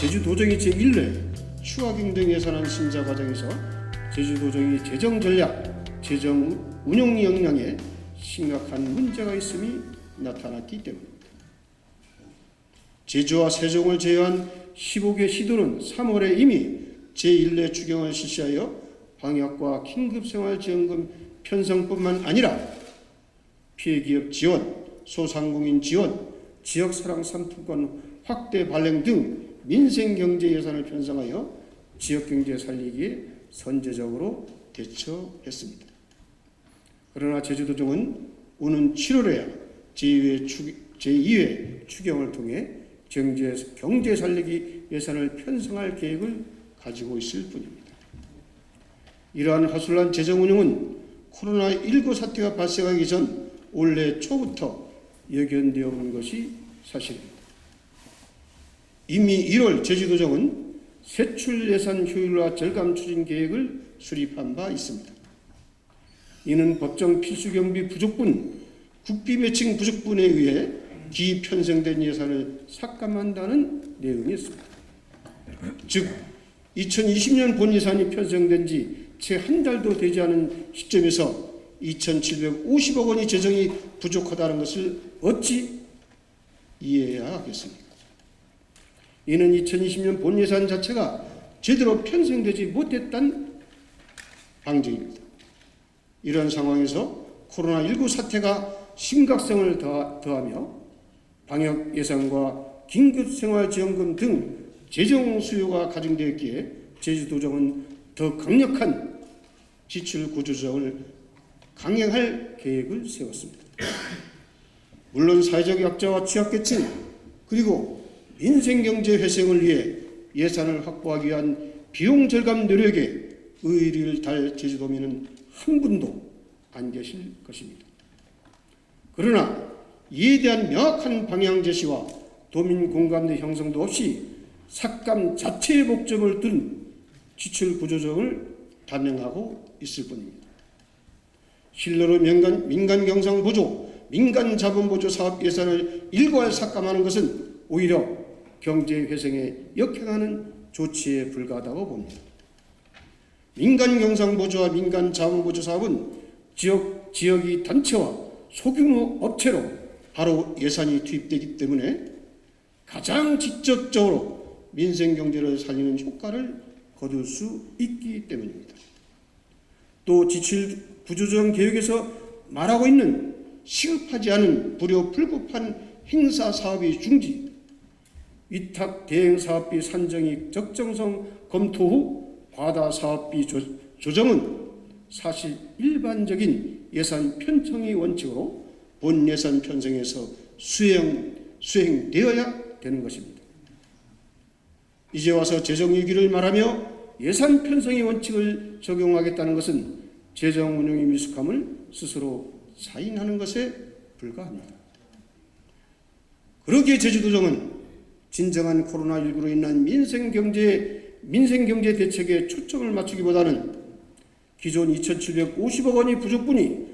제주도정이 제1회 추가경정 예산안 심사 과정에서 제주도정이 재정 전략, 재정 운용 역량에 심각한 문제가 있음이 나타났기 때문입니다. 제주와 세종을 제외한 15개 시도는 3월에 이미 제1회 추경을 실시하여 방역과 긴급생활지원금 편성뿐만 아니라 피해기업 지원, 소상공인 지원, 지역사랑 상품권 확대 발행 등 민생경제 예산을 편성하여 지역경제 살리기에 선제적으로 대처했습니다. 그러나 제주도정은 오는 7월에야 제2회 추경을 통해 경제 살리기 예산을 편성할 계획을 가지고 있을 뿐입니다. 이러한 허술한 재정 운용은 코로나19 사태가 발생하기 전 올해 초부터 예견되어 온 것이 사실입니다. 이미 1월 제주도정은 세출 예산 효율화 절감 추진 계획을 수립한 바 있습니다. 이는 법정 필수경비 부족분, 국비 매칭 부족분에 의해 기편성된 예산을 삭감한다는 내용이었습니다. 즉 2020년 본 예산이 편성된 지 채 한 달도 되지 않은 시점에서 2,750억 원이 재정이 부족하다는 것을 어찌 이해해야 하겠습니까? 이는 2020년 본 예산 자체가 제대로 편성되지 못했다는 방증입니다. 이런 상황에서 코로나19 사태가 심각성을 더하며 방역 예산과 긴급생활지원금 등 재정 수요가 가중되었기에 제주도정은 더 강력한 지출 구조조정을 강행할 계획을 세웠습니다. 물론 사회적 약자와 취약계층 그리고 민생경제 회생을 위해 예산을 확보하기 위한 비용 절감 노력에 의의를 다할 제주도민은 한 분도 안 계실 것입니다. 그러나 이에 대한 명확한 방향 제시와 도민 공감대 형성도 없이 삭감 자체의 목적을 둔 지출 구조조정을 단행하고 있을 뿐입니다. 실로로 민간 경상 보조, 민간 자본 보조 사업 예산을 일괄 삭감하는 것은 오히려 경제 회생에 역행하는 조치에 불과하다고 봅니다. 민간 경상 보조와 민간 자본 보조 사업은 지역이 단체와 소규모 업체로 바로 예산이 투입되기 때문에 가장 직접적으로 민생 경제를 살리는 효과를 거둘 수 있기 때문입니다. 또 지출 구조조정 계획에서 말하고 있는 시급하지 않은 불효불급한 행사 사업의 중지, 위탁 대행 사업비 산정이 적정성 검토 후 과다 사업비 조정은 사실 일반적인 예산 편성의 원칙으로 본 예산 편성에서 수행되어야 되는 것입니다. 이제 와서 재정위기를 말하며 예산 편성의 원칙을 적용하겠다는 것은 재정 운용의 미숙함을 스스로 사인하는 것에 불과합니다. 그러기에 제주도정은 진정한 코로나19로 인한 민생경제 대책에 초점을 맞추기보다는 기존 2,750억 원이 부족분이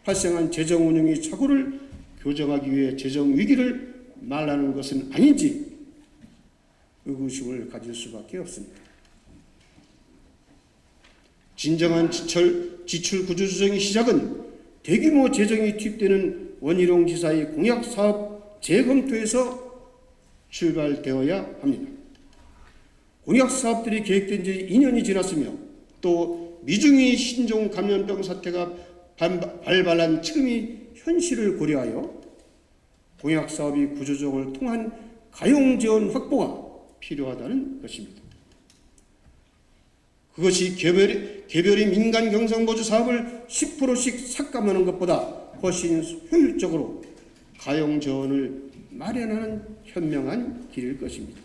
발생한 재정 운용의 착오를 교정하기 위해 재정 위기를 말하는 것은 아닌지 의구심을 가질 수밖에 없습니다. 진정한 지출 구조조정의 시작은 대규모 재정이 투입되는 원희룡 지사의 공약사업 재검토에서 출발되어야 합니다. 공약사업들이 계획된 지 2년이 지났으며 또 미중의 신종 감염병 사태가 발발한 지금이 현실을 고려하여 공약사업의 구조조정을 통한 가용지원 확보가 필요하다는 것입니다. 그것이 개별의 민간 경상보조 사업을 10%씩 삭감하는 것보다 훨씬 효율적으로 가용지원을 마련하는 현명한 길일 것입니다.